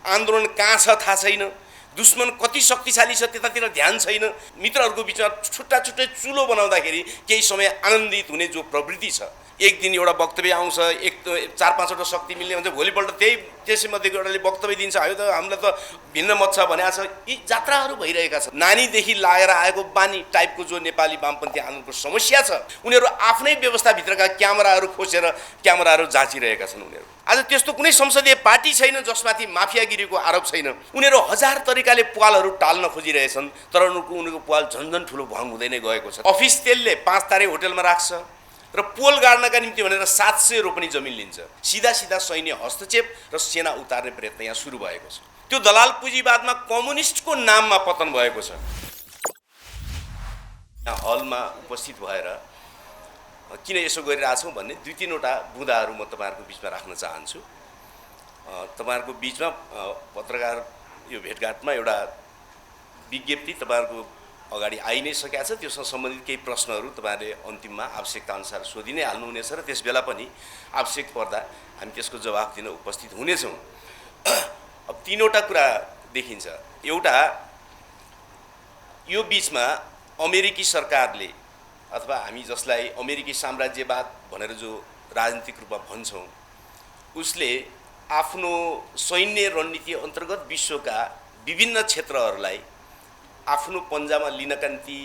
आन्दोलन कहाँ छ थाहा छैन, दुश्मन कति शक्तिशाली छ त्यतातिर ध्यान छैन। मित्रहरूको बिचमा छुट्टा छुट्टै चुलो बनाउँदाखेरि केही समय आनन्दित हुने जो प्रवृत्ति छ, एक दिन एउटा वक्तव्य आउँछ, एक 4-5वटा शक्ति मिल्ने हुन्छ, भोलिपल्ट त्यसैमध्येको एउटाले वक्तव्य दिन्छ, यो त हामीलाई त भिन्न मत छ भनेको छ। यी जात्राहरू भइरहेका छन्। नानीदेखि लागेर आएको बानी टाइपको जो नेपाली वामपन्थी आन्दोलनको समस्या छ, उनीहरू आफ्नै व्यवस्थाभित्रका क्यामेराहरू खोसेर क्यामेराहरू जाँचिरहेका छन्। उनीहरू आज त्यस्तो कुनै संसदीय पार्टी छैन जसमाथि माफियागिरीको आरोप छैन। उनीहरू हजार तरिकाले पालहरू टाल्न खोजिरहेछन्, तर उनीहरूको पाल झन्झन ठुलो भङ हुँदै नै गएको छ। अफिस तेलले 5 तारे होटलमा राख्छ र पोल गाड्नका निम्ति भनेर 700 रोपनी जमिन लिन्छ। सिधा सिधा सैन्य हस्तक्षेप र सेना उतार्ने प्रयत्न यहाँ सुरु भएको छ। त्यो दलाल पुँजीवादमा कम्युनिस्टको नाममा पतन भएको छ। यहाँ हलमा उपस्थित भएर किन यसो गरिरहेछौँ भन्ने 2-3वटा बुँदाहरू म तपाईँहरूको बिचमा राख्न चाहन्छु। तपाईँहरूको बिचमा पत्रकार यो भेटघाटमा एउटा विज्ञप्ति तपाईँहरूको अगाडि आइ नै सकेको छ। त्यससँग सम्बन्धित केही प्रश्नहरू तपाईँहरूले अन्तिममा आवश्यकता अनुसार सोधि नै हाल्नुहुनेछ र त्यस बेला पनि आवश्यक पर्दा हामी त्यसको जवाफ दिन उपस्थित हुनेछौँ। अब 3वटा कुरा देखिन्छ। एउटा, यो बिचमा अमेरिकी सरकारले अथवा हामी जसलाई अमेरिकी साम्राज्यवाद भनेर जो राजनीतिक रूपमा भन्छौँ, उसले आफ्नो सैन्य रणनीति अन्तर्गत विश्वका विभिन्न क्षेत्रहरूलाई आफ्नो पन्जामा लिनका निम्ति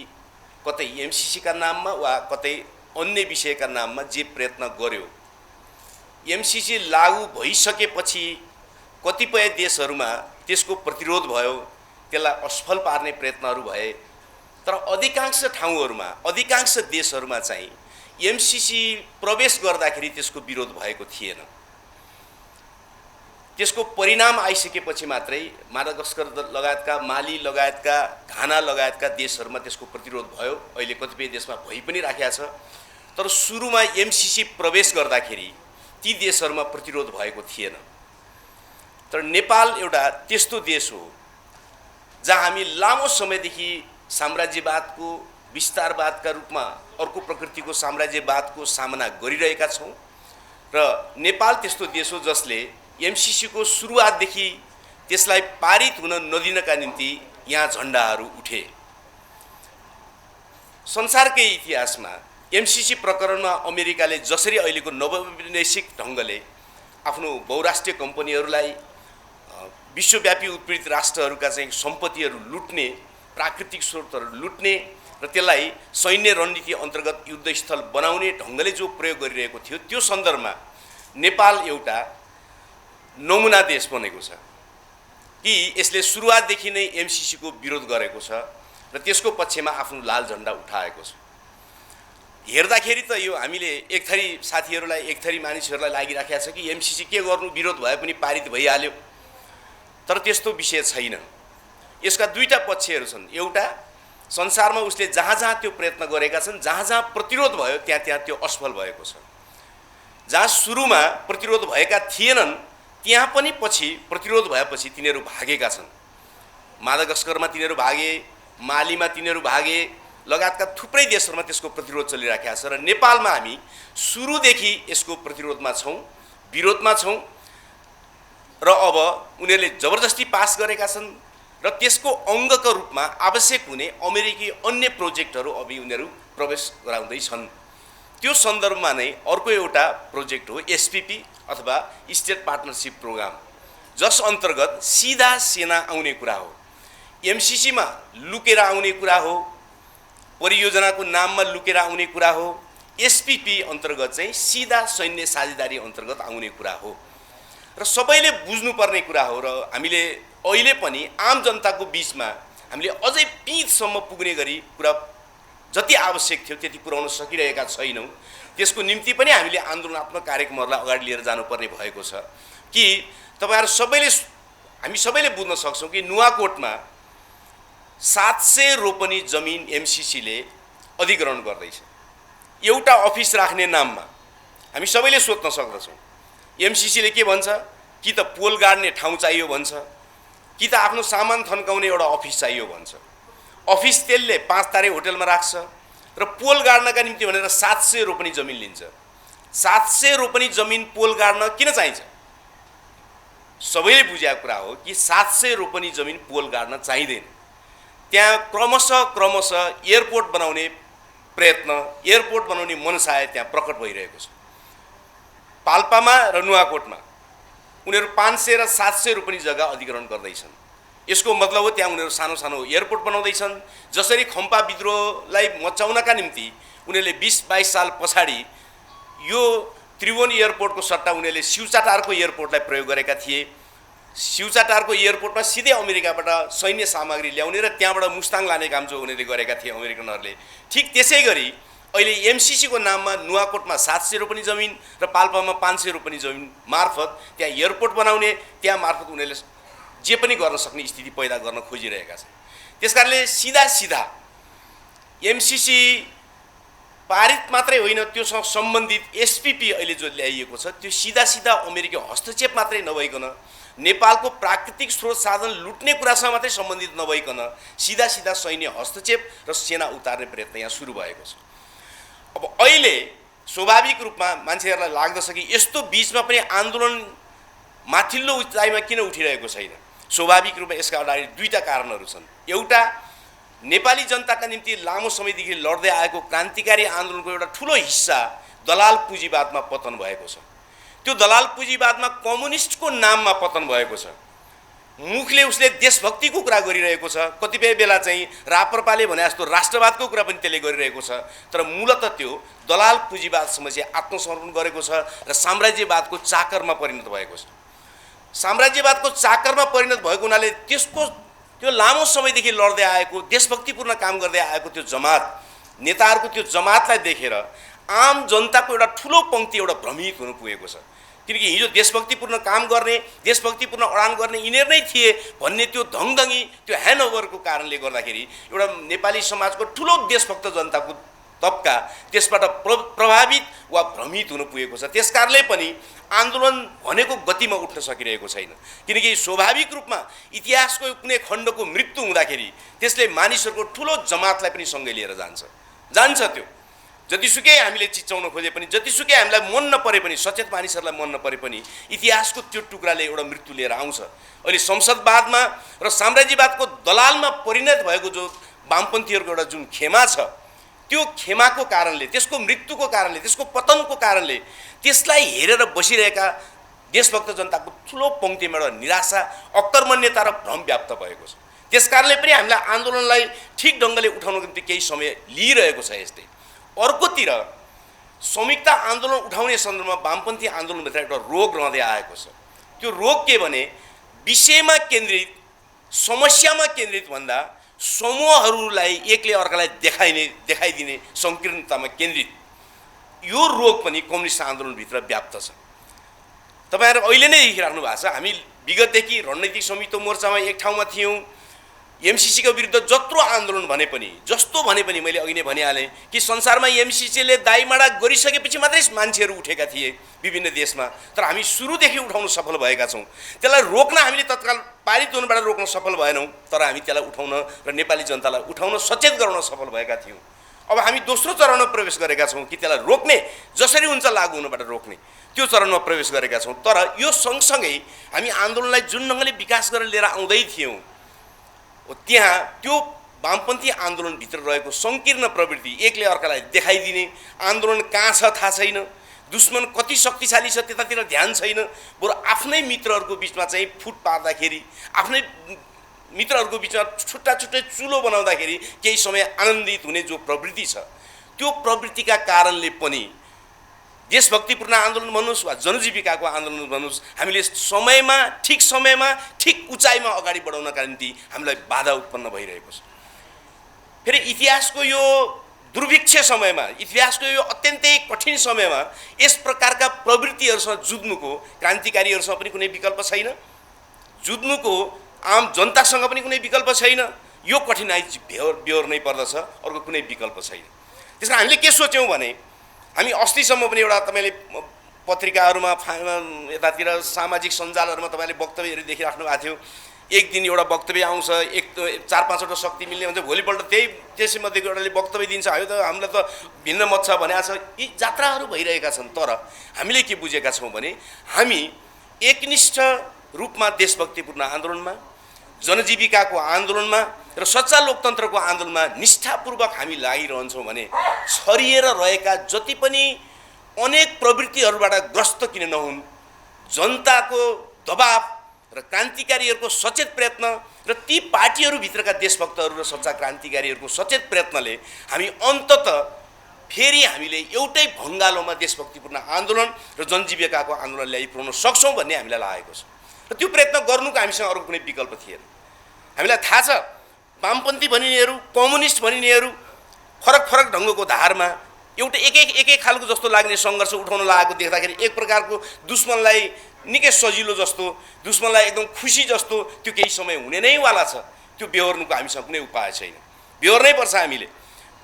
कतै एमसीसीका नाममा वा कतै अन्य विषयका नाममा जे प्रयत्न गर्यो, एमसीसी लागू भइसकेपछि कतिपय देशहरूमा त्यसको प्रतिरोध भयो, त्यसलाई असफल पार्ने प्रयत्नहरू भए। तर अधिकांश ठाउँहरूमा, अधिकांश देशहरूमा चाहिँ एमसीसी प्रवेश गर्दाखेरि त्यसको विरोध भएको थिएन। त्यसको परिणाम आइसकेपछि मात्रै मादागास्कर लगायतका, माली लगायतका, घाना लगायतका देशहरूमा त्यसको प्रतिरोध भयो। अहिले कतिपय देशमा भइ पनि राखेको छ। तर सुरुमा एमसीसी प्रवेश गर्दाखेरि ती देशहरूमा प्रतिरोध भएको थिएन। तर नेपाल एउटा त्यस्तो देश हो जहाँ हामी लामो समयदेखि साम्राज्यवादको, विस्तारवादका रूपमा अर्को प्रकृतिको साम्राज्यवादको सामना गरिरहेका छौँ र नेपाल त्यस्तो देश हो जसले एमसीसीको सुरुवातदेखि त्यसलाई पारित हुन नदिनका निम्ति यहाँ झन्डाहरू उठे। संसारकै इतिहासमा एमसीसी प्रकरणमा अमेरिकाले जसरी अहिलेको नवौपनिवेशिक ढङ्गले आफ्नो बहुराष्ट्रिय कम्पनीहरूलाई, विश्वव्यापी उत्पीडित राष्ट्रहरूका चाहिँ सम्पत्तिहरू लुट्ने, प्राकृतिक स्रोतहरू लुट्ने र त्यसलाई सैन्य रणनीति अन्तर्गत युद्धस्थल बनाउने ढङ्गले जो प्रयोग गरिरहेको थियो, त्यो सन्दर्भमा नेपाल एउटा नमुना देश बनेको छ कि यसले सुरुवातदेखि नै एमसीसीको विरोध गरेको छ र त्यसको पक्षमा आफ्नो लाल झन्डा उठाएको छ। हेर्दाखेरि त यो हामीले एक थरी साथीहरूलाई, एक थरी मानिसहरूलाई लागिराखेको छ कि एमसीसी के गर्नु, विरोध भए पनि पारित भइहाल्यो। तर त्यस्तो विषय छैन। यसका 2टा पक्षहरू छन्। एउटा, संसारमा उसले जहाँ जहाँ त्यो प्रयत्न गरेका छन्, जहाँ जहाँ प्रतिरोध भयो त्यहाँ त्यहाँ त्यो असफल भएको छ। जहाँ सुरुमा प्रतिरोध भएका थिएनन् त्यहाँ पनि पछि प्रतिरोध भएपछि तिनीहरू भागेका छन्। मादागास्करमा तिनीहरू भागे, मालीमा तिनीहरू भागे, लगायतका थुप्रै देशहरूमा त्यसको प्रतिरोध चलिरहेको छ र नेपालमा हामी सुरुदेखि यसको प्रतिरोधमा छौँ, विरोधमा छौँ र अब उनीहरूले जबरजस्ती पास गरेका छन् र त्यसको अङ्गको रूपमा आवश्यक हुने अमेरिकी अन्य प्रोजेक्टहरू अब उनीहरू प्रवेश गराउँदैछन्। त्यो सन्दर्भमा नै अर्को एउटा प्रोजेक्ट हो एसपीपी अथवा स्टेट पार्टनरसिप प्रोग्राम, जस अन्तर्गत सिधा सेना आउने कुरा हो, एमसीसीमा लुकेर आउने कुरा हो, परियोजनाको नाममा लुकेर आउने कुरा हो। एसपीपी अन्तर्गत चाहिँ सिधा सैन्य साझेदारी अन्तर्गत आउने कुरा हो र सबैले बुझ्नुपर्ने कुरा हो। र हामीले अहिले पनि आम जनताको बिचमा हामीले अझै पिँधसम्म पुग्ने गरी कुरा जति आवश्यक थियो त्यति पुर्याउन सकिरहेका छैनौँ। त्यसको निम्ति पनि हामीले आन्दोलनात्मक कार्यक्रमहरूलाई अगाडि लिएर जानुपर्ने भएको छ कि तपाईहरु सबैले, हामी सबैले बुझ्न सक्छौँ कि नुवाकोटमा 700 रोपनी जमिन एमसीसीले अधिग्रहण गर्दैछ एउटा अफिस राख्ने नाममा। हामी सबैले सोध्न सक्दछौँ एमसीसीले के भन्छ, कि त पोल गाड्ने ठाउँ चाहियो भन्छ, कि त आफ्नो सामान थन्काउने एउटा अफिस चाहियो भन्छ। अफिस त्यसले 5 तारे होटलमा राख्छ र पोल गाड्नका निम्ति भनेर 700 रोपनी जमिन लिन्छ। 700 रोपनी जमिन पोल गाड्न किन चाहिन्छ? सबैले बुझेको कुरा हो कि 700 रोपनी जमिन पोल गाड्न चाहिँदैन। त्यहाँ क्रमशः एयरपोर्ट बनाउने प्रयत्न, एयरपोर्ट बनाउने मनसाय त्यहाँ प्रकट भइरहेको छ। पाल्पामा र नुवाकोटमा उनीहरू 500 र 700 रोपनी जग्गा अधिग्रहण गर्दैछन्। यसको मतलब हो त्यहाँ उनीहरू सानो सानो एयरपोर्ट बनाउँदैछन्। जसरी खम्पा विद्रोहलाई मचाउनका निम्ति उनीहरूले 20-22 साल पछाडि यो त्रिभुवन एयरपोर्टको सट्टा उनीहरूले शिवचाटारको एयरपोर्टलाई प्रयोग गरेका थिए। शिवचाटारको एयरपोर्टमा सिधै अमेरिकाबाट सैन्य सामग्री ल्याउने र त्यहाँबाट मुस्ताङ लाने काम जो उनीहरूले गरेका थिए अमेरिकनहरूले। ठिक त्यसै गरी अहिले एमसिसीको नाममा नुवाकोटमा 700 रोपनी जमिन र पाल्पामा 500 रोपनी जमिन मार्फत त्यहाँ एयरपोर्ट बनाउने, त्यहाँ मार्फत उनीहरूले जे पनि गर्न सक्ने स्थिति पैदा गर्न खोजिरहेका छन्। त्यसकारणले सिधा एमसिसी पारित मात्रै होइन, त्योसँग सम्बन्धित एसपिपी अहिले जो ल्याइएको छ त्यो सिधा अमेरिकी हस्तक्षेप मात्रै नभइकन, नेपालको प्राकृतिक स्रोत साधन लुट्ने कुरासँग मात्रै सम्बन्धित नभइकन सिधा सैन्य हस्तक्षेप र सेना उतार्ने प्रयत्न यहाँ सुरु भएको छ। अब अहिले स्वाभाविक रूपमा मान्छेहरूलाई लाग्दछ कि यस्तो बीचमा पनि आन्दोलन माथिल्लो उचाइमा किन उठिरहेको छैन। स्वाभाविक रूपमा यसका अगाडि दुईटा कारणहरू छन्। एउटा, नेपाली जनताका निम्ति लामो समयदेखि लड्दै आएको क्रान्तिकारी आन्दोलनको एउटा ठुलो हिस्सा दलाल पुँजीवादमा पतन भएको छ। त्यो दलाल पुँजीवादमा कम्युनिस्टको नाममा पतन भएको छ। मुखले उसले देशभक्तिको कुरा गरिरहेको छ, कतिपय बेला चाहिँ राप्रपाले भने जस्तो राष्ट्रवादको कुरा पनि त्यसले गरिरहेको छ, तर मूलतः त्यो दलाल पुँजीवादसम्म चाहिँ आत्मसमर्पण गरेको छ र साम्राज्यवादको चाकरमा परिणत भएको छ। साम्राज्यवादको चाकरमा परिणत भएको हुनाले त्यो लामो समयदेखि लड्दै आएको देशभक्तिपूर्ण काम गर्दै आएको त्यो जमात नेताहरूको त्यो जमातलाई देखेर आम जनताको एउटा ठुलो पङ्क्ति एउटा भ्रमित हुनु पुगेको छ। किनकि हिजो देशभक्तिपूर्ण काम गर्ने, देशभक्तिपूर्ण अडान गर्ने यिनीहरू नै थिए भन्ने त्यो धङधङी, त्यो ह्यान्डओभरको कारणले गर्दाखेरि एउटा नेपाली समाजको ठुलो देशभक्त जनताको तबका त्यसबाट प्रभावित वा भ्रमित हुनु पुगेको छ। त्यसकारणले पनि आन्दोलन भनेको गतिमा उठ्न सकिरहेको छैन। किनकि स्वाभाविक रूपमा इतिहासको कुनै खण्डको मृत्यु हुँदाखेरि त्यसले मानिसहरूको ठुलो जमातलाई पनि सँगै लिएर जान्छ। त्यो जतिसुकै हामीले चिच्याउन खोजे पनि, जतिसुकै हामीलाई मन नपरे पनि, सचेत मानिसहरूलाई मन नपरे पनि इतिहासको त्यो टुक्राले एउटा मृत्यु लिएर आउँछ। अहिले संसदवादमा र साम्राज्यवादको दलालमा परिणत भएको जो वामपन्थीहरूको एउटा जुन खेमा छ, त्यो खेमाको कारणले, त्यसको मृत्युको कारणले, त्यसको पतनको कारणले त्यसलाई हेरेर बसिरहेका देशभक्त जनताको ठुलो पङ्क्तिमा एउटा निराशा, अकर्मण्यता र भ्रम व्याप्त भएको छ। त्यसकारणले पनि हामीलाई आन्दोलनलाई ठिक ढङ्गले उठाउनको निम्ति केही समय लिइरहेको छ। यस्तै अर्कोतिर संयुक्त आन्दोलन उठाउने सन्दर्भमा वामपन्थी आन्दोलनभित्र एउटा रोग रहँदै आएको छ। त्यो रोग के भने विषयमा केन्द्रित, समस्यामा केन्द्रित भन्दा समूहहरूलाई एकले अर्कालाई देखाइदिने सङ्कीर्णतामा केन्द्रित यो रोग पनि कम्युनिस्ट आन्दोलनभित्र व्याप्त छ। तपाईँहरू अहिले नै देखिराख्नु भएको छ। हामी विगतदेखि रणनीतिक संयुक्त मोर्चामा एक ठाउँमा थियौँ। एमसिसीको विरुद्ध जत्रो आन्दोलन भने पनि, जस्तो भने पनि मैले अघि नै भनिहालेँ कि संसारमा एमसिसीले दाइमाडा गरिसकेपछि मात्रै मान्छेहरू उठेका थिए विभिन्न देशमा, तर हामी सुरुदेखि उठाउन सफल भएका छौँ। त्यसलाई रोक्न हामीले तत्काल पारित हुनुबाट रोक्न सफल भएनौँ, तर हामी त्यसलाई उठाउन र नेपाली जनतालाई उठाउन सचेत गराउन सफल भएका थियौँ। अब हामी दोस्रो चरणमा प्रवेश गरेका छौँ कि त्यसलाई रोक्ने, जसरी हुन्छ लागु हुनबाट रोक्ने, त्यो चरणमा प्रवेश गरेका छौँ। तर यो सँगसँगै हामी आन्दोलनलाई जुन ढङ्गले विकास गरेर लिएर आउँदै थियौँ, त्यहाँ त्यो वामपन्थी आन्दोलनभित्र रहेको सङ्कीर्ण प्रवृत्ति, एकले अर्कालाई देखाइदिने, आन्दोलन कहाँ छ थाहा छैन, दुश्मन कति शक्तिशाली छ त्यतातिर ध्यान छैन, बरु आफ्नै मित्रहरूको बिचमा चाहिँ फुट पार्दाखेरि, आफ्नै मित्रहरूको बिचमा छुट्टै चुलो बनाउँदाखेरि केही समय आनन्दित हुने जो प्रवृत्ति छ, त्यो प्रवृत्तिका कारणले पनि देशभक्तिपूर्ण आन्दोलन भन्नुहोस् वा जनजीविकाको आन्दोलन भन्नुहोस्, हामीले ठिक समयमा ठिक उचाइमा अगाडि बढाउनका निम्ति हामीलाई बाधा उत्पन्न भइरहेको छ। फेरि इतिहासको यो दुर्भिक्ष समयमा, इतिहासको यो अत्यन्तै कठिन समयमा यस प्रकारका प्रवृत्तिहरूसँग जुझ्नुको क्रान्तिकारीहरूसँग पनि कुनै विकल्प छैन, जुझ्नुको आम जनतासँग पनि कुनै विकल्प छैन। यो कठिनाइ बेहोर्नै पर्दछ, अर्को कुनै विकल्प छैन। त्यसमा हामीले के सोच्यौँ भने, हामी अस्तिसम्म पनि एउटा तपाईँले पत्रिकाहरूमा यतातिर सामाजिक सञ्जालहरूमा तपाईँले वक्तव्यहरू देखिराख्नु भएको थियो। एक दिन एउटा वक्तव्य आउँछ, 4-5वटा शक्ति मिल्ने हुन्छ, भोलिपल्ट त्यसैमध्येको एउटाले वक्तव्य दिन्छ, यो त हामीलाई त भिन्न मत छ भनेको छ। यी जात्राहरू भइरहेका छन्, तर हामीले के बुझेका छौँ भने हामी एकनिष्ठ रूपमा देशभक्तिपूर्ण आन्दोलनमा, जनजीविकाको आन्दोलनमा र सच्चा लोकतन्त्रको आन्दोलनमा निष्ठापूर्वक हामी लागिरहन्छौँ भने छरिएर रहेका जति पनि अनेक प्रवृत्तिहरूबाट ग्रस्त किन नहुन्, जनताको दबाव र क्रान्तिकारीहरूको सचेत प्रयत्न र ती पार्टीहरूभित्रका देशभक्तहरू र सच्चा क्रान्तिकारीहरूको सचेत प्रयत्नले हामी अन्ततः फेरि हामीले एउटै भङ्गालोमा देशभक्तिपूर्ण आन्दोलन र जनजीविकाको आन्दोलन ल्याइ पुर्याउन सक्छौँ भन्ने हामीलाई लागेको छ र त्यो प्रयत्न गर्नुको हामीसँग अरू कुनै विकल्प थिएन। हामीलाई थाहा छ वामपन्थी भनिनेहरू, कम्युनिस्ट भनिनेहरू फरक फरक ढङ्गको धारमा एउटा एक एक खालको जस्तो लाग्ने सङ्घर्ष उठाउन लागेको देख्दाखेरि एक प्रकारको दुश्मनलाई निकै सजिलो जस्तो, दुश्मनलाई एकदम खुसी जस्तो त्यो केही समय हुने नै वाला छ। त्यो बेहोर्नुको हामीसँग कुनै उपाय छैन, बेहोर्नै पर्छ हामीले।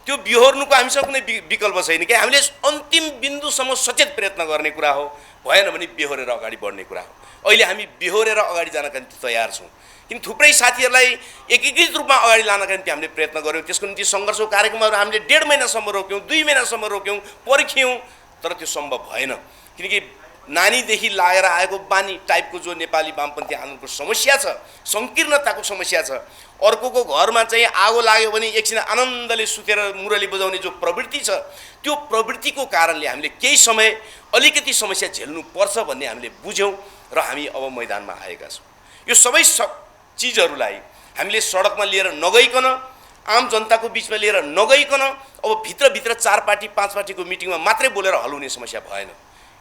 त्यो बेहोर्नुको हामीसँग कुनै विकल्प छैन कि हामीले अन्तिम बिन्दुसम्म सचेत प्रयत्न गर्ने कुरा हो, भएन भने बेहोरेर अगाडि बढ्ने कुरा हो। अहिले हामी बेहोरेर अगाडि जानका निम्ति तयार छौँ, किन थुप्रै साथीहरूलाई एकीकृत रूपमा अगाडि लानका निम्ति हामीले प्रयत्न गऱ्यौँ। त्यसको निम्ति सङ्घर्षको कार्यक्रमहरू हामीले 1.5 महिनासम्म रोक्यौँ, 2 महिनासम्म रोक्यौँ, पर्ख्यौँ, तर त्यो सम्भव भएन। किनकि नानीदेखि लागेर आएको बानी टाइपको जो नेपाली वामपन्थी आन्दोलनको समस्या छ, सङ्कीर्णताको समस्या छ, अर्कोको घरमा चाहिँ आगो लाग्यो भने एकछिन आनन्दले सुतेर मुरली बजाउने जो प्रवृत्ति छ, त्यो प्रवृत्तिको कारणले हामीले केही समय अलिकति समस्या झेल्नुपर्छ भन्ने हामीले बुझ्यौँ र हामी अब मैदानमा आएका छौँ। यो सबै चिजहरूलाई हामीले सडकमा लिएर नगइकन, आम जनताको बिचमा लिएर नगइकन अब भित्रभित्र 4 पार्टी 5 पार्टीको मिटिङमा मात्रै बोलेर हल हुने समस्या भएन।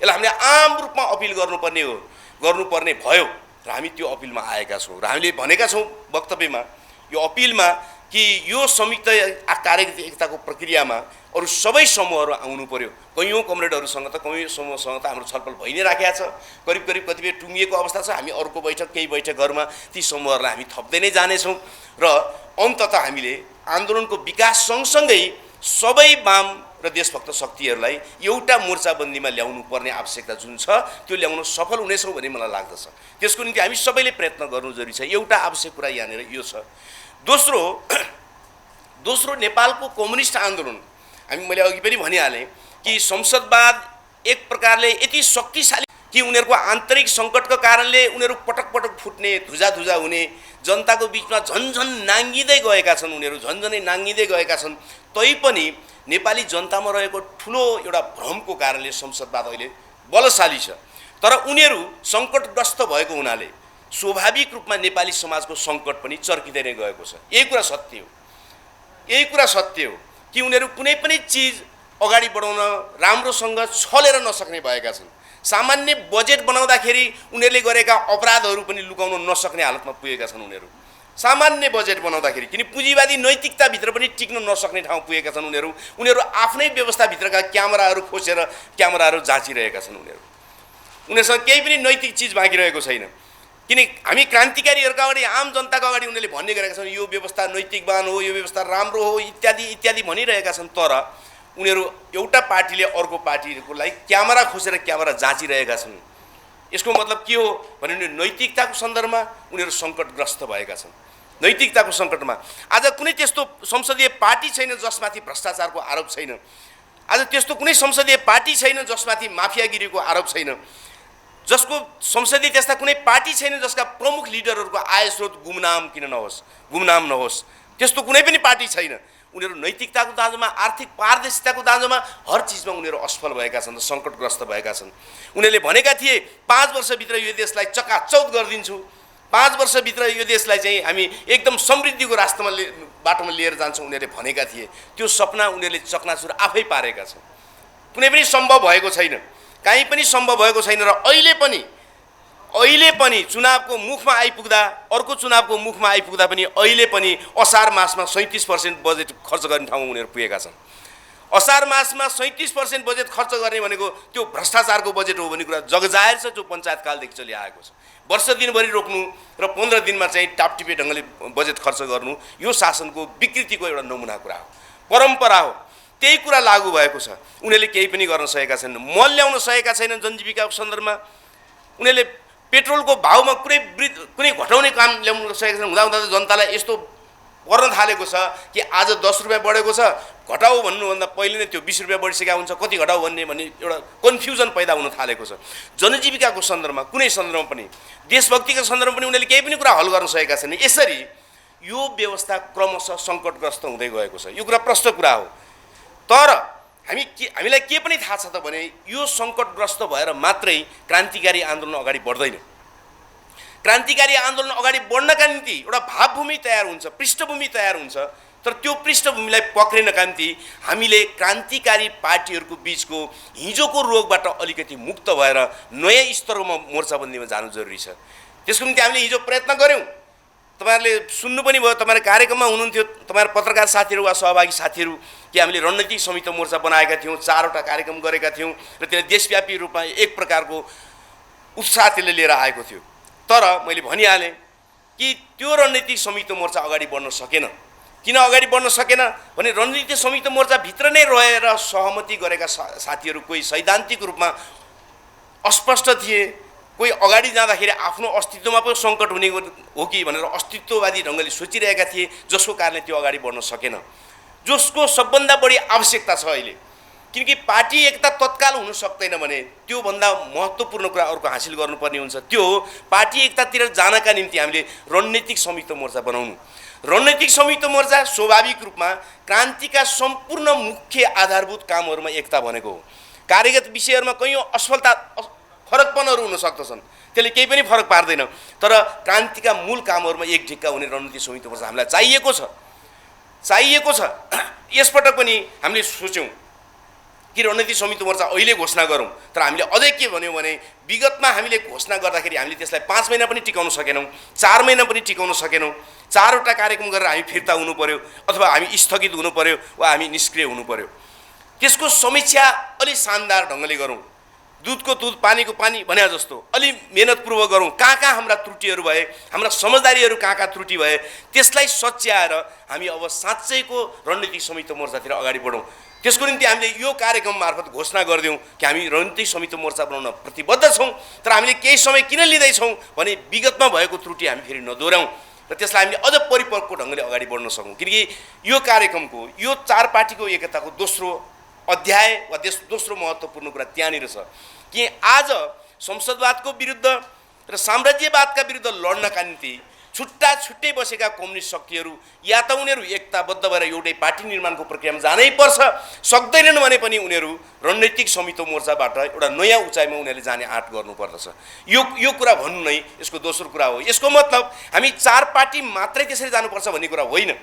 यसलाई हामीले आम रूपमा अपिल गर्नुपर्ने भयो र हामी त्यो अपिलमा आएका छौँ र हामीले भनेका छौँ वक्तव्यमा, यो अपिलमा कि यो संयुक्त कार्यकर्ताको प्रक्रियामा अरू सबै समूहहरू आउनु पर्यो। कैयौँ कमरेडहरूसँग त कैयौँ समूहसँग त हाम्रो छलफल भइ नै राखेको छ, करिब करिब कतिपय टुङ्गिएको अवस्था छ। हामी अर्को बैठक केही बैठकहरूमा ती समूहहरूलाई हामी थप्दै नै जानेछौँ र अन्ततः हामीले आन्दोलनको विकास सँगसँगै सबै वाम र देशभक्त शक्तिहरूलाई एउटा मोर्चाबन्दीमा ल्याउनु पर्ने आवश्यकता जुन छ त्यो ल्याउन सफल हुनेछौँ भन्ने मलाई लाग्दछ। त्यसको निम्ति हामी सबैले प्रयत्न गर्नु जरुरी छ। एउटा आवश्यक कुरा यहाँनिर यो छ। दोस्रो नेपालको कम्युनिस्ट आन्दोलन, मैले अघि पनि भनिहालेँ कि संसदवाद एक प्रकारले यति शक्तिशाली कि उनीहरूको आन्तरिक सङ्कटको कारणले उनीहरू पटक पटक फुट्ने, धुजा हुने, जनताको बिचमा झन्झन नाङ्गिँदै गएका छन्, उनीहरू झन्झनै नाङ्गिँदै गएका छन्। तैपनि नेपाली जनतामा रहेको ठुलो एउटा भ्रमको कारणले संसदवाद अहिले बलशाली छ, तर उनीहरू सङ्कटग्रस्त भएको हुनाले स्वाभाविक रूपमा नेपाली समाजको सङ्कट पनि चर्किँदै नै गएको छ। यही कुरा सत्य हो कि उनीहरू कुनै पनि चिज अगाडि बढाउन राम्रोसँग छलेर नसक्ने भएका छन्। सामान्य बजेट बनाउँदाखेरि उनीहरूले गरेका अपराधहरू पनि लुकाउन नसक्ने हालतमा पुगेका छन् उनीहरू। सामान्य बजेट बनाउँदाखेरि किन पुँजीवादी नैतिकताभित्र पनि टिक्न नसक्ने ठाउँ पुगेका छन् उनीहरू आफ्नै व्यवस्थाभित्रका क्यामेराहरू खोसेर क्यामेराहरू जाँचिरहेका छन्। उनीहरूसँग केही पनि नैतिक चिज बाँकी रहेको छैन। किन हामी क्रान्तिकारीहरूका अगाडि, आम जनताको अगाडि उनीहरूले भन्ने गरेका छन् यो व्यवस्था नैतिकवान हो, यो व्यवस्था राम्रो हो इत्यादि इत्यादि भनिरहेका छन्। तर उनीहरू एउटा पार्टीले अर्को पार्टीलाई क्यामेरा खोसेर क्यामेरा जाँचिरहेका छन्। यसको मतलब के हो भने नैतिकताको सन्दर्भमा उनीहरू सङ्कटग्रस्त भएका छन्। नैतिकताको सङ्कटमा आज कुनै त्यस्तो संसदीय पार्टी छैन जसमाथि भ्रष्टाचारको आरोप छैन। आज त्यस्तो कुनै संसदीय पार्टी छैन जसमाथि माफियागिरीको आरोप छैन। जसको संसदीय त्यस्ता कुनै पार्टी छैन जसका प्रमुख लिडरहरूको आय स्रोत गुमनाम नहोस्। त्यस्तो कुनै पनि पार्टी छैन। उनीहरू नैतिकताको दाँजोमा, आर्थिक पारदर्शिताको दाँजोमा हर चिजमा उनीहरू असफल भएका छन्, सङ्कटग्रस्त भएका छन्। उनीहरूले भनेका थिए 5 वर्षभित्र यो देशलाई चकाचौध गरिदिन्छु, 5 वर्षभित्र यो देशलाई चाहिँ हामी एकदम समृद्धिको बाटोमा लिएर जान्छौँ उनीहरूले भनेका थिए। त्यो सपना उनीहरूले चकनाचुर आफै पारेका छन्। कुनै पनि सम्भव भएको छैन, कहीँ पनि सम्भव भएको छैन। र अहिले पनि चुनावको मुखमा आइपुग्दा, अर्को चुनावको मुखमा आइपुग्दा पनि अहिले पनि असार मासमा 37% बजेट खर्च गर्ने ठाउँमा उनीहरू पुगेका छन्। असार मासमा 37% बजेट खर्च गर्ने भनेको त्यो भ्रष्टाचारको बजेट हो भन्ने कुरा जगजाहेर छ, जो पञ्चायतकालदेखि चलिआएको छ। वर्ष दिनभरि रोक्नु र 15 दिनमा चाहिँ टापटिपे ढङ्गले बजेट खर्च गर्नु यो शासनको विकृतिको एउटा नमुना कुरा हो, परम्परा हो। त्यही कुरा लागू भएको छ। उनीहरूले केही पनि गर्न सकेका छैनन्, मल ल्याउन सकेका छैनन् जनजीविकाको सन्दर्भमा। उनीहरूले पेट्रोलको भाउमा कुनै घटाउने काम ल्याउन सकेका छैनन्। हुँदा त जनतालाई यस्तो पर्न थालेको छ कि आज 10 रुपियाँ बढेको छ, घटाऊ भन्नुभन्दा पहिले नै त्यो 20 रुपियाँ बढिसकेको हुन्छ, कति घटाऊ भन्ने एउटा कन्फ्युजन पैदा हुन थालेको छ। जनजीविकाको सन्दर्भमा कुनै सन्दर्भमा पनि, देशभक्तिको सन्दर्भमा पनि उनीहरूले केही पनि कुरा हल गर्न सकेका छैनन्। यसरी यो व्यवस्था क्रमशः सङ्कटग्रस्त हुँदै गएको छ। यो कुरा प्रष्ट कुरा हो। तर हामीलाई के पनि थाहा छ त भने यो सङ्कटग्रस्त भएर मात्रै क्रान्तिकारी आन्दोलन अगाडि बढ्दैन। क्रान्तिकारी आन्दोलन अगाडि बढ्नका निम्ति एउटा भावभूमि तयार हुन्छ, पृष्ठभूमि तयार हुन्छ। तर त्यो पृष्ठभूमिलाई पक्रिनका निम्ति हामीले क्रान्तिकारी पार्टीहरूको बिचको हिजोको रोगबाट अलिकति मुक्त भएर नयाँ स्तरमा मोर्चाबन्दीमा जानु जरुरी छ। त्यसको निम्ति हामीले हिजो प्रयत्न गऱ्यौँ। तपाईहरुले सुन्नु पनि भयो, तपाईहरु कार्यक्रममा हुनुहुन्थ्यो, तपाईहरु पत्रकार साथीहरु वा सहभागी साथीहरु, कि हामीले रणनीतिक संयुक्त मोर्चा बनाएका थियौँ, 4 वटा कार्यक्रम गरेका थियौँ र त्यसले देशव्यापी रूपमा एक प्रकारको उत्साह त्यसले लिएर आएको थियो। तर मैले भनिहालेँ कि त्यो रणनीतिक संयुक्त मोर्चा अगाडि बढ्न सकेन। किन अगाडि बढ्न सकेन भने रणनीतिक संयुक्त मोर्चा भित्र नै रहेर सहमति गरेका साथीहरु कोही सैद्धान्तिक रूपमा अस्पष्ट थिए, कोही अगाडि जाँदाखेरि आफ्नो अस्तित्वमा पनि सङ्कट हुने हो कि भनेर अस्तित्ववादी ढङ्गले सोचिरहेका थिए, जसको कारणले त्यो अगाडि बढ्न सकेन। जसको सबभन्दा बढी आवश्यकता छ अहिले, किनकि पार्टी एकता तत्काल हुन सक्दैन भने त्योभन्दा महत्त्वपूर्ण कुरा अर्को हासिल गर्नुपर्ने हुन्छ। त्यो हो पार्टी एकतातिर जानका निम्ति हामीले रणनीतिक संयुक्त मोर्चा बनाउनु। रणनीतिक संयुक्त मोर्चा स्वाभाविक रूपमा क्रान्तिका सम्पूर्ण मुख्य आधारभूत कामहरूमा एकता भनेको हो। कार्यगत विषयहरूमा कैयौँ असफलता फरकपनहरू हुन सक्दछन्, त्यसले केही पनि फरक पार्दैन। तर क्रान्तिका मूल कामहरूमा एक ढिक्का हुने रणनीतिक संयुक्त मोर्चा हामीलाई चाहिएको छ। यसपटक पनि हामीले सोच्यौँ कि रणनीतिक संयुक्त मोर्चा अहिले घोषणा गरौँ। तर हामीले अझै के भन्यौँ भने विगतमा हामीले घोषणा गर्दाखेरि हामीले त्यसलाई 5 महिना पनि टिकाउन सकेनौँ, 4 महिना पनि टिकाउन सकेनौँ। 4 वटा कार्यक्रम गरेर हामी फिर्ता हुनु पर्यो, अथवा हामी स्थगित हुनु पर्यो, वा हामी निष्क्रिय हुनु पर्यो। त्यसको समीक्षा अलि शानदार ढङ्गले गरौँ, दुधको दुध पानीको पानी भने जस्तो अलि मेहनतपूर्वक गरौँ। कहाँ हाम्रा त्रुटिहरू भए, हाम्रा समझदारीहरू कहाँ त्रुटि भए, त्यसलाई सच्याएर हामी अब साँच्चैको रणनीतिक संयुक्त मोर्चातिर अगाडि बढौँ। त्यसको निम्ति हामीले यो कार्यक्रम मार्फत घोषणा गरिदिउँ कि हामी रणनीतिक संयुक्त मोर्चा बनाउन प्रतिबद्ध छौँ। तर हामीले केही समय किन लिँदैछौँ भने विगतमा भएको त्रुटि हामी फेरि नदोहोऱ्याउँ र त्यसलाई हामीले अझ परिपक्व ढङ्गले अगाडि बढ्न सकौँ। किनकि यो कार्यक्रमको, यो 4 पार्टीको एकताको दोस्रो अध्याय वा दोस्रो महत्त्वपूर्ण कुरा त्यहाँनिर छ कि आज संसदवादको विरुद्ध र साम्राज्यवादका विरुद्ध लड्नका निम्ति छुट्टै बसेका कम्युनिस्ट शक्तिहरू या त उनीहरू एकताबद्ध भएर एउटै पार्टी निर्माणको प्रक्रियामा जानै पर्छ, सक्दैनन् भने पनि उनीहरू रणनीतिक संयुक्त मोर्चाबाट एउटा नयाँ उचाइमा उनीहरूले जाने आँट गर्नुपर्दछ। यो कुरा भन्नु नै यसको दोस्रो कुरा हो। यसको मतलब हामी 4 पार्टी मात्रै त्यसरी जानुपर्छ भन्ने कुरा होइन।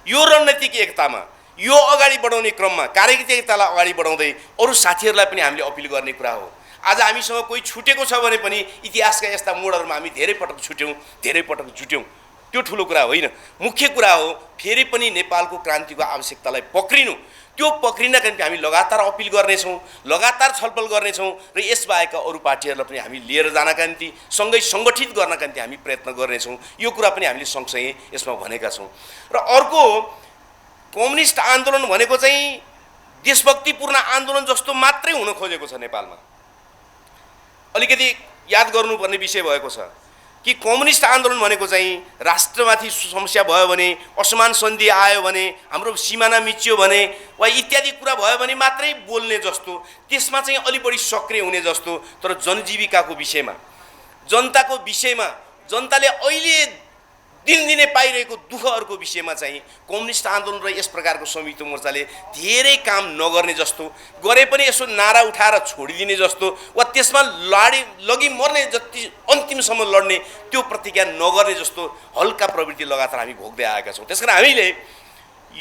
यो रणनीतिक एकतामा, यो अगाडि बढाउने क्रममा कार्यगत एकतालाई अगाडि बढाउँदै अरू साथीहरूलाई पनि हामीले अपिल गर्ने कुरा हो। आज हामीसँग कोही छुटेको छ भने पनि इतिहासका यस्ता मोडहरूमा हामी धेरै पटक छुट्यौँ, धेरै पटक जुट्यौँ, त्यो ठुलो कुरा होइन। मुख्य कुरा हो फेरि पनि नेपालको क्रान्तिको आवश्यकतालाई पक्रिनु। त्यो पक्रिनका निम्ति हामी लगातार अपिल गर्नेछौँ, लगातार छलफल गर्नेछौँ र यसबाहेक अरू पार्टीहरूलाई पनि हामी लिएर जानका निम्ति, सँगै सङ्गठित गर्नका निम्ति हामी प्रयत्न गर्नेछौँ। यो कुरा पनि हामीले सँगसँगै यसमा भनेका छौँ। र अर्को, कम्युनिस्ट आन्दोलन भनेको चाहिँ देशभक्तिपूर्ण आन्दोलन जस्तो मात्रै हुन खोजेको छ नेपालमा। अलिकति याद गर्नुपर्ने विषय भएको छ कि कम्युनिस्ट आन्दोलन भनेको चाहिँ राष्ट्रमाथि समस्या भयो भने, असमान सन्धि आयो भने, हाम्रो सिमाना मिच्यो भने वा इत्यादि कुरा भयो भने मात्रै बोल्ने जस्तो, त्यसमा चाहिँ अलि बढी सक्रिय हुने जस्तो। तर जनजीविकाको विषयमा, जनताको विषयमा, जनताले अहिले दिनदिनै पाइरहेको दुःखहरूको विषयमा चाहिँ कम्युनिस्ट आन्दोलन र यस प्रकारको संयुक्त मोर्चाले धेरै काम नगर्ने जस्तो, गरे पनि यसो नारा उठाएर छोडिदिने जस्तो वा त्यसमा लगी मर्ने जति अन्तिमसम्म लड्ने त्यो प्रतिज्ञा नगर्ने जस्तो हल्का प्रवृत्ति लगातार हामी भोग्दै आएका छौँ। त्यसकारण हामीले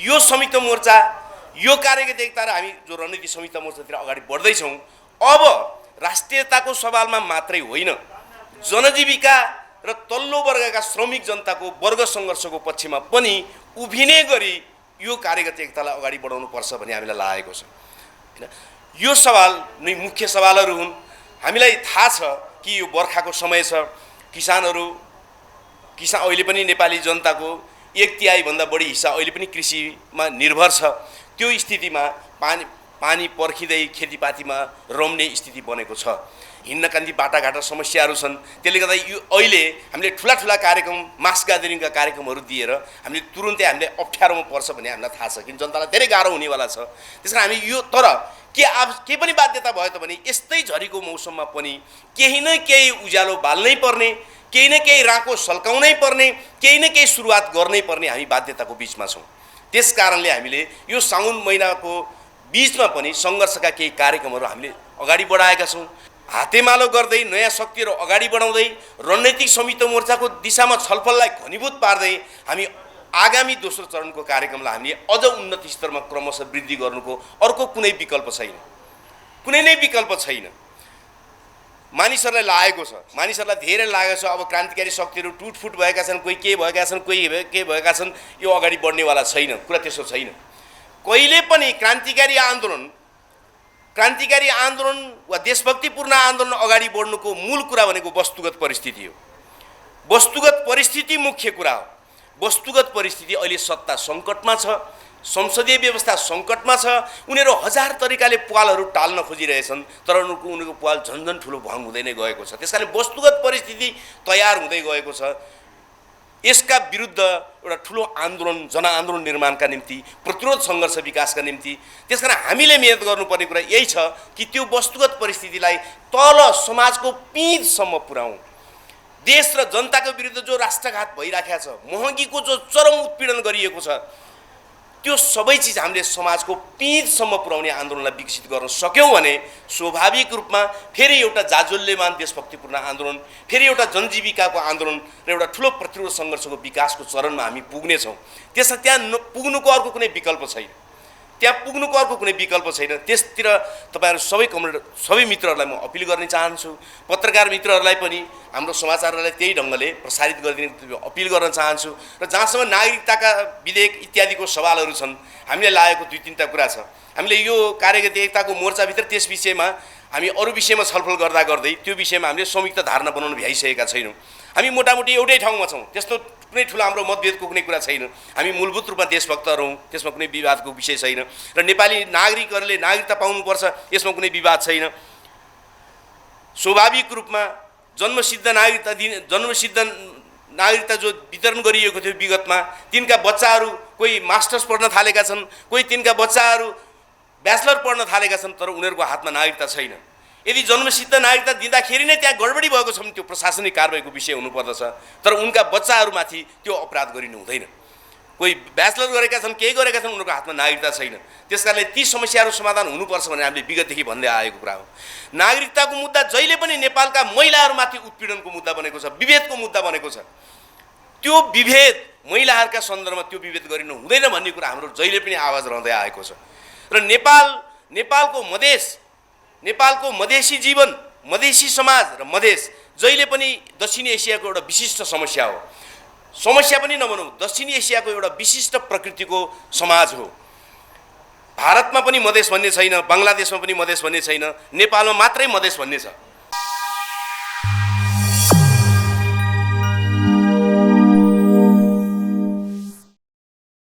यो संयुक्त मोर्चा, यो कार्यगत एकता र हामी जो रणनीतिक संयुक्त मोर्चातिर अगाडि बढ्दैछौँ, अब राष्ट्रियताको सवालमा मात्रै होइन, जनजीविका र तल्लो वर्गका श्रमिक जनताको वर्ग सङ्घर्षको पक्षमा पनि उभिने गरी यो कार्यगत एकतालाई अगाडि बढाउनु पर्छ भन्ने हामीलाई लागेको छ। हैन, यो सवाल नै मुख्य सवालहरू हुन्। हामीलाई थाहा छ कि यो बर्खाको समय छ, किसान अहिले पनि नेपाली जनताको 1/3 भन्दा बढी हिस्सा अहिले पनि कृषिमा निर्भर छ। त्यो स्थितिमा पानी पर्खिँदै खेतीपातीमा रम्ने स्थिति बनेको छ। हिँड्न कान्ति बाटाघाटा समस्याहरू छन्। त्यसले गर्दा यो अहिले हामीले ठुला कार्यक्रम मास ग्यादरिङका कार्यक्रमहरू दिएर हामीले तुरुन्तै हामीले अप्ठ्यारोमा पर्छ भन्ने हामीलाई थाहा छ, किन जनतालाई धेरै गाह्रो हुनेवाला छ। त्यसकारण हामी यो तर के पनि बाध्यता भयो त भने यस्तै झरीको मौसममा पनि केही न केही उज्यालो बाल्नै पर्ने, केही न केही राँको सल्काउनै पर्ने, केही न केही सुरुवात गर्नै पर्ने हामी बाध्यताको बिचमा छौँ। त्यस कारणले हामीले यो साउन महिनाको बिचमा पनि सङ्घर्षका केही कार्यक्रमहरू हामीले अगाडि बढाएका छौँ। हातेमालो गर्दै नयाँ शक्तिहरू अगाडि बढाउँदै रणनीतिक संयुक्त मोर्चाको दिशामा छलफललाई घनीभूत पार्दै हामी आगामी दोस्रो चरणको कार्यक्रमलाई हामीले अझ उन्नत स्तरमा क्रमशः वृद्धि गर्नुको अर्को कुनै विकल्प छैन, कुनै नै विकल्प छैन। मानिसहरूलाई लागेको छ, मानिसहरूलाई धेरै लागेको छ। अब क्रान्तिकारी शक्तिहरू टुटफुट भएका छन्, कोही के भएका छन्, कोही के भएका छन्, यो अगाडि बढ्नेवाला छैन। कुरा त्यसो छैन। कहिले पनि क्रान्तिकारी आन्दोलन वा देशभक्तिपूर्ण आन्दोलन अगाडि बढ्नुको मूल कुरा भनेको वस्तुगत परिस्थिति हो। वस्तुगत परिस्थिति मुख्य कुरा हो। वस्तुगत परिस्थिति अहिले सत्ता सङ्कटमा छ, संसदीय व्यवस्था सङ्कटमा छ। उनीहरू हजार तरिकाले पालहरू टाल्न खोजिरहेछन्, तर उनीहरूको पाल झन्झन ठुलो भङ हुँदै नै गएको छ। त्यस कारण वस्तुगत परिस्थिति तयार हुँदै गएको छ। यसका विरुद्ध एउटा ठुलो आन्दोलन, जनआन्दोलन निर्माणका निम्ति, प्रतिरोध सङ्घर्ष विकासका निम्ति, त्यसकारण हामीले मेहनत गर्नुपर्ने कुरा यही छ कि त्यो वस्तुगत परिस्थितिलाई तल समाजको पिँधसम्म पुर्याउँ। देश र जनताको विरुद्ध जो राष्ट्रघात भइराखेको छ, महँगीको जो चरम उत्पीडन गरिएको छ, त्यो सबै चिज हामीले समाजको पिँधसम्म पुर्याउने आन्दोलनलाई विकसित गर्न सक्यौँ भने स्वाभाविक रूपमा फेरि एउटा जाजल्यमान देशभक्तिपूर्ण आन्दोलन, फेरि एउटा जनजीविकाको आन्दोलन र एउटा ठुलो प्रतिरोध सङ्घर्षको विकासको चरणमा हामी पुग्नेछौँ। त्यसमा त्यहाँ पुग्नुको अर्को कुनै विकल्प छैन, त्यसतिर तपाईँहरू सबै मित्रहरूलाई म अपिल गर्न चाहन्छु। पत्रकार मित्रहरूलाई पनि हाम्रो समाचारलाई त्यही ढङ्गले प्रसारित गरिदिने अपिल गर्न चाहन्छु। र जहाँसम्म नागरिकताका विधेयक इत्यादिको सवालहरू छन्, हामीले लागेको 2-3टा कुरा छ। हामीले यो कार्यगत एकताको मोर्चाभित्र त्यस विषयमा हामी अरू विषयमा छलफल गर्दै त्यो विषयमा हामीले संयुक्त धारणा बनाउन भ्याइसकेका छैनौँ। हामी मोटामोटी एउटै ठाउँमा छौँ। त्यस्तो कुनै ठुलो हाम्रो मतभेदको कुनै कुरा छैन। हामी मूलभूत रूपमा देशभक्तहरू हौँ, त्यसमा कुनै विवादको विषय छैन। र नेपाली नागरिकहरूले नागरिकता पाउनुपर्छ, यसमा कुनै विवाद छैन। स्वाभाविक रूपमा जन्मसिद्ध नागरिकता जो वितरण गरिएको थियो विगतमा, तिनका बच्चाहरू कोही मास्टर्स पढ्न थालेका छन्, कोही तिनका बच्चाहरू ब्याचलर पढ्न थालेका छन्, तर उनीहरूको हातमा नागरिकता छैन। यदि जन्मसिद्ध नागरिकता दिँदाखेरि नै त्यहाँ गडबडी भएको छ भने त्यो प्रशासनिक कारबाहीको विषय हुनुपर्दछ, तर उनका बच्चाहरूमाथि त्यो अपराध गरिनु हुँदैन। कोही ब्याचलर गरेका छन्, केही गरेका छन्, उनीहरूको हातमा नागरिकता छैन। त्यस कारणले ती समस्याहरू समाधान हुनुपर्छ भनेर हामीले विगतदेखि भन्दै आएको कुरा हो। नागरिकताको मुद्दा जहिले पनि नेपालका महिलाहरूमाथि उत्पीडनको मुद्दा बनेको छ, विभेदको मुद्दा बनेको छ। त्यो विभेद महिलाहरूका सन्दर्भमा त्यो विभेद गरिनु हुँदैन भन्ने कुरा हाम्रो जहिले पनि आवाज रहँदै आएको छ। र नेपालको मधेसी जीवन, मधेसी समाज र मधेस जहिले पनि दक्षिणी एसियाको एउटा विशिष्ट समस्या हो। समस्या पनि नभनौँ, दक्षिणी एसियाको एउटा विशिष्ट प्रकृतिको समाज हो। भारतमा पनि मधेस भन्ने छैन, बङ्गलादेशमा पनि मधेस भन्ने छैन, नेपालमा मात्रै मधेस भन्ने छ।